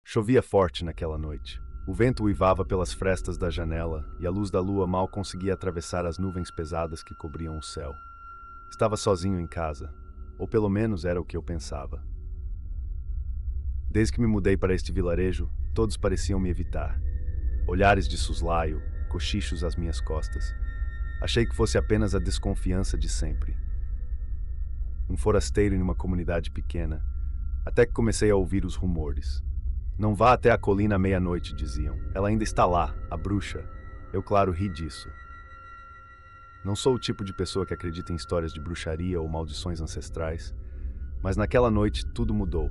Chovia forte naquela noite. O vento uivava pelas frestas da janela e a luz da lua mal conseguia atravessar as nuvens pesadas que cobriam o céu. Estava sozinho em casa, ou pelo menos era o que eu pensava. Desde que me mudei para este vilarejo, todos pareciam me evitar. Olhares de soslaio, cochichos às minhas costas. Achei que fosse apenas a desconfiança de sempre. Um forasteiro em uma comunidade pequena, até que comecei a ouvir os rumores. Não vá até a colina à meia-noite, diziam. Ela ainda está lá, a bruxa. Eu, claro, ri disso. Não sou o tipo de pessoa que acredita em histórias de bruxaria ou maldições ancestrais, mas naquela noite tudo mudou.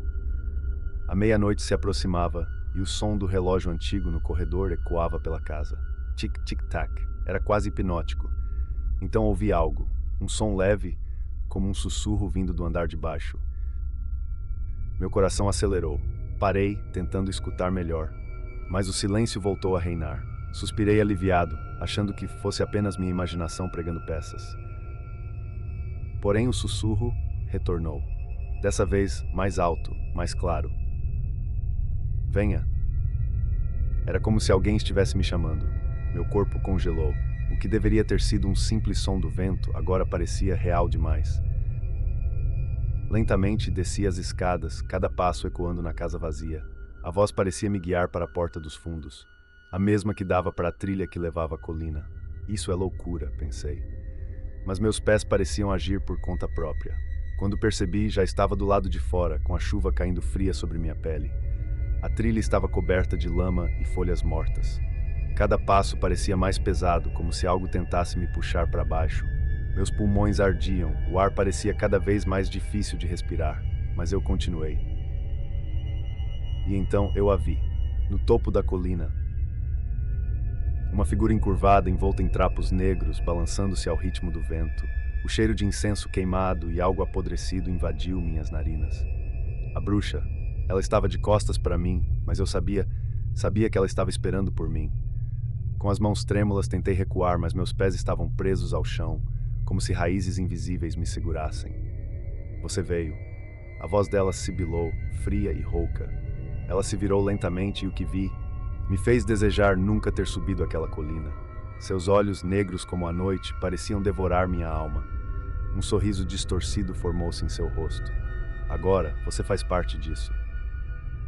A meia-noite se aproximava e o som do relógio antigo no corredor ecoava pela casa. Tic-tic-tac. Era quase hipnótico. Então ouvi algo, um som leve, como um sussurro vindo do andar de baixo. Meu coração acelerou. Parei, tentando escutar melhor, mas o silêncio voltou a reinar. Suspirei aliviado, achando que fosse apenas minha imaginação pregando peças. Porém o sussurro retornou. Dessa vez mais alto, mais claro. Venha. Era como se alguém estivesse me chamando. Meu corpo congelou. O que deveria ter sido um simples som do vento agora parecia real demais. Lentamente desci as escadas, cada passo ecoando na casa vazia. A voz parecia me guiar para a porta dos fundos, a mesma que dava para a trilha que levava à colina. Isso é loucura, pensei. Mas meus pés pareciam agir por conta própria. Quando percebi, já estava do lado de fora, com a chuva caindo fria sobre minha pele. A trilha estava coberta de lama e folhas mortas. Cada passo parecia mais pesado, como se algo tentasse me puxar para baixo. Meus pulmões ardiam, o ar parecia cada vez mais difícil de respirar, mas eu continuei. E então eu a vi, no topo da colina. Uma figura encurvada, envolta em trapos negros, balançando-se ao ritmo do vento. O cheiro de incenso queimado e algo apodrecido invadiu minhas narinas. A bruxa, ela estava de costas para mim, mas eu sabia que ela estava esperando por mim. Com as mãos trêmulas tentei recuar, mas meus pés estavam presos ao chão, como se raízes invisíveis me segurassem. Você veio. A voz dela sibilou, fria e rouca. Ela se virou lentamente e o que vi me fez desejar nunca ter subido aquela colina. Seus olhos, negros como a noite, pareciam devorar minha alma. Um sorriso distorcido formou-se em seu rosto. Agora, você faz parte disso.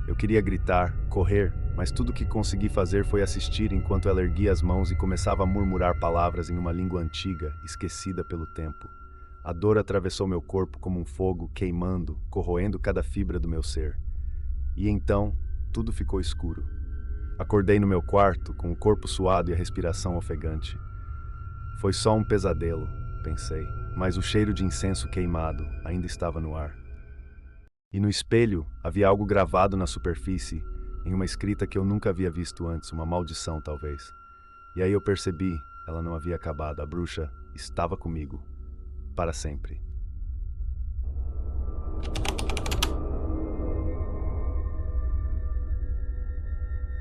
Eu queria gritar, correr, mas tudo o que consegui fazer foi assistir enquanto ela erguia as mãos e começava a murmurar palavras em uma língua antiga, esquecida pelo tempo. A dor atravessou meu corpo como um fogo, queimando, corroendo cada fibra do meu ser. E então, tudo ficou escuro. Acordei no meu quarto, com o corpo suado e a respiração ofegante. Foi só um pesadelo, pensei, mas o cheiro de incenso queimado ainda estava no ar. E no espelho havia algo gravado na superfície, em uma escrita que eu nunca havia visto antes, uma maldição talvez. E aí eu percebi, ela não havia acabado, a bruxa estava comigo, para sempre.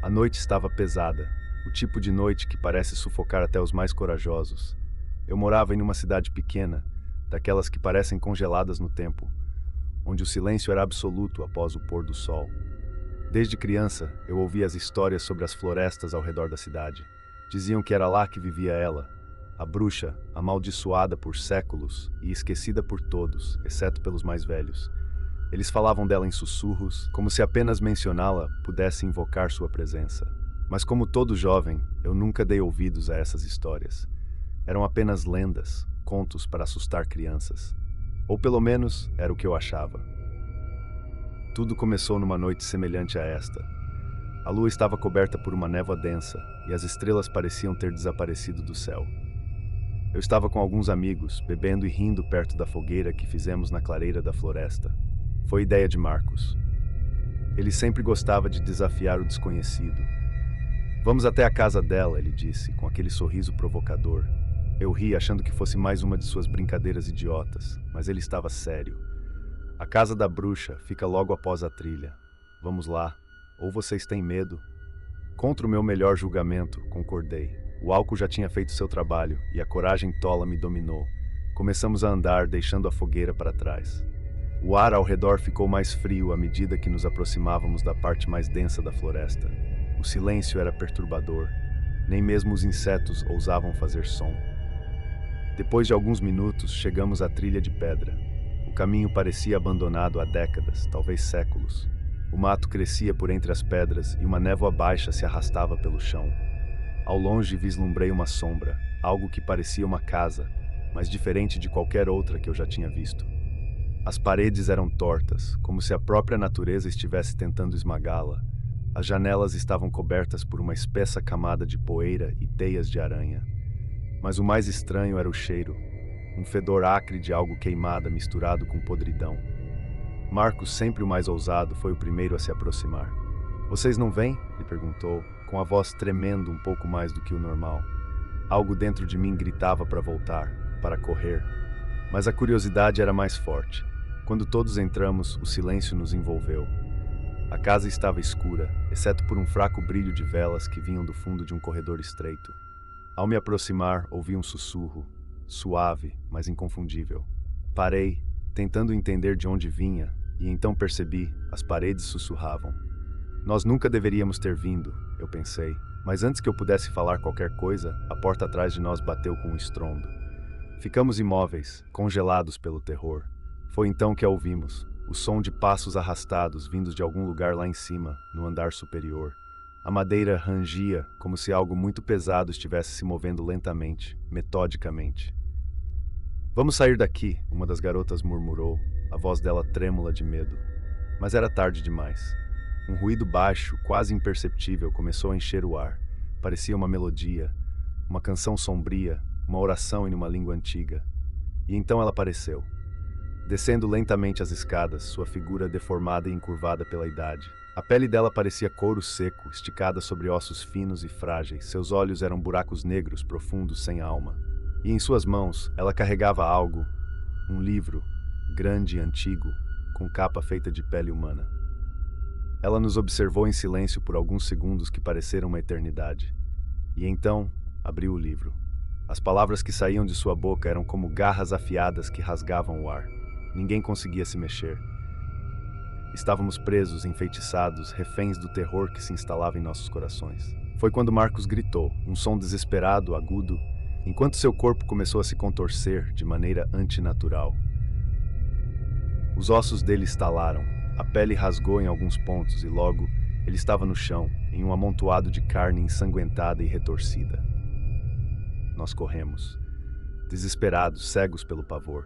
A noite estava pesada, o tipo de noite que parece sufocar até os mais corajosos. Eu morava em uma cidade pequena, daquelas que parecem congeladas no tempo, onde o silêncio era absoluto após o pôr do sol. Desde criança, eu ouvia as histórias sobre as florestas ao redor da cidade. Diziam que era lá que vivia ela, a bruxa, amaldiçoada por séculos e esquecida por todos, exceto pelos mais velhos. Eles falavam dela em sussurros, como se apenas mencioná-la pudesse invocar sua presença. Mas como todo jovem, eu nunca dei ouvidos a essas histórias. Eram apenas lendas, contos para assustar crianças. Ou pelo menos era o que eu achava. Tudo começou numa noite semelhante a esta. A lua estava coberta por uma névoa densa e as estrelas pareciam ter desaparecido do céu. Eu estava com alguns amigos, bebendo e rindo perto da fogueira que fizemos na clareira da floresta. Foi ideia de Marcos. Ele sempre gostava de desafiar o desconhecido. Vamos até a casa dela, ele disse, com aquele sorriso provocador. Eu ri, achando que fosse mais uma de suas brincadeiras idiotas, mas ele estava sério. A casa da bruxa fica logo após a trilha. Vamos lá. Ou vocês têm medo? Contra o meu melhor julgamento, concordei. O álcool já tinha feito seu trabalho e a coragem tola me dominou. Começamos a andar, deixando a fogueira para trás. O ar ao redor ficou mais frio à medida que nos aproximávamos da parte mais densa da floresta. O silêncio era perturbador. Nem mesmo os insetos ousavam fazer som. Depois de alguns minutos, chegamos à trilha de pedra. O caminho parecia abandonado há décadas, talvez séculos. O mato crescia por entre as pedras e uma névoa baixa se arrastava pelo chão. Ao longe vislumbrei uma sombra, algo que parecia uma casa, mas diferente de qualquer outra que eu já tinha visto. As paredes eram tortas, como se a própria natureza estivesse tentando esmagá-la. As janelas estavam cobertas por uma espessa camada de poeira e teias de aranha. Mas o mais estranho era o cheiro, um fedor acre de algo queimado misturado com podridão. Marcos, sempre o mais ousado, foi o primeiro a se aproximar. "Vocês não vêm?" Ele perguntou, com a voz tremendo um pouco mais do que o normal. Algo dentro de mim gritava para voltar, para correr. Mas a curiosidade era mais forte. Quando todos entramos, o silêncio nos envolveu. A casa estava escura, exceto por um fraco brilho de velas que vinham do fundo de um corredor estreito. Ao me aproximar, ouvi um sussurro, suave, mas inconfundível. Parei, tentando entender de onde vinha, e então percebi, as paredes sussurravam. Nós nunca deveríamos ter vindo, eu pensei, mas antes que eu pudesse falar qualquer coisa, a porta atrás de nós bateu com um estrondo. Ficamos imóveis, congelados pelo terror. Foi então que a ouvimos, o som de passos arrastados vindos de algum lugar lá em cima, no andar superior. A madeira rangia, como se algo muito pesado estivesse se movendo lentamente, metodicamente. "Vamos sair daqui", uma das garotas murmurou, a voz dela trêmula de medo. Mas era tarde demais. Um ruído baixo, quase imperceptível, começou a encher o ar. Parecia uma melodia, uma canção sombria, uma oração em uma língua antiga. E então ela apareceu. Descendo lentamente as escadas, sua figura deformada e encurvada pela idade. A pele dela parecia couro seco, esticada sobre ossos finos e frágeis. Seus olhos eram buracos negros, profundos, sem alma. E em suas mãos, ela carregava algo, um livro, grande e antigo, com capa feita de pele humana. Ela nos observou em silêncio por alguns segundos que pareceram uma eternidade. E então, abriu o livro. As palavras que saíam de sua boca eram como garras afiadas que rasgavam o ar. Ninguém conseguia se mexer. Estávamos presos, enfeitiçados, reféns do terror que se instalava em nossos corações. Foi quando Marcos gritou, um som desesperado, agudo, enquanto seu corpo começou a se contorcer de maneira antinatural. Os ossos dele estalaram, a pele rasgou em alguns pontos e logo ele estava no chão, em um amontoado de carne ensanguentada e retorcida. Nós corremos, desesperados, cegos pelo pavor.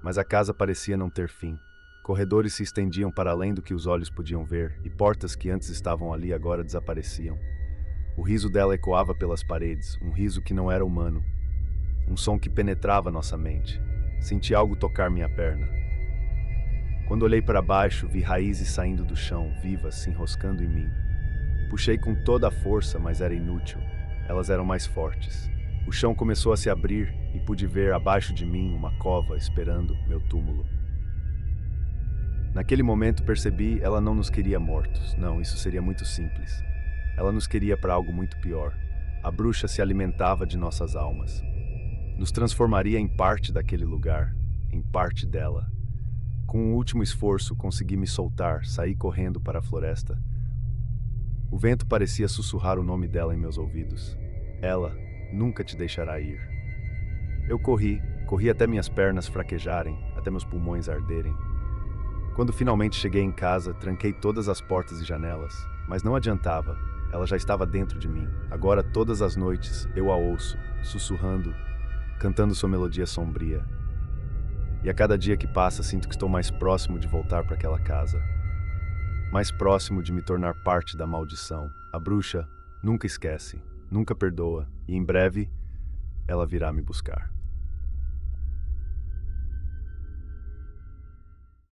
Mas a casa parecia não ter fim. Corredores se estendiam para além do que os olhos podiam ver, e portas que antes estavam ali agora desapareciam. O riso dela ecoava pelas paredes, um riso que não era humano. Um som que penetrava nossa mente. Senti algo tocar minha perna. Quando olhei para baixo, vi raízes saindo do chão, vivas, se enroscando em mim. Puxei com toda a força, mas era inútil. Elas eram mais fortes. O chão começou a se abrir e pude ver abaixo de mim uma cova esperando meu túmulo. Naquele momento percebi, ela não nos queria mortos. Não, isso seria muito simples. Ela nos queria para algo muito pior. A bruxa se alimentava de nossas almas. Nos transformaria em parte daquele lugar, em parte dela. Com um último esforço, consegui me soltar, saí correndo para a floresta. O vento parecia sussurrar o nome dela em meus ouvidos. Ela nunca te deixará ir. Eu corri até minhas pernas fraquejarem, até meus pulmões arderem. Quando finalmente cheguei em casa, tranquei todas as portas e janelas, mas não adiantava, ela já estava dentro de mim. Agora, todas as noites, eu a ouço, sussurrando, cantando sua melodia sombria. E a cada dia que passa, sinto que estou mais próximo de voltar para aquela casa. Mais próximo de me tornar parte da maldição. A bruxa nunca esquece, nunca perdoa, e em breve ela virá me buscar.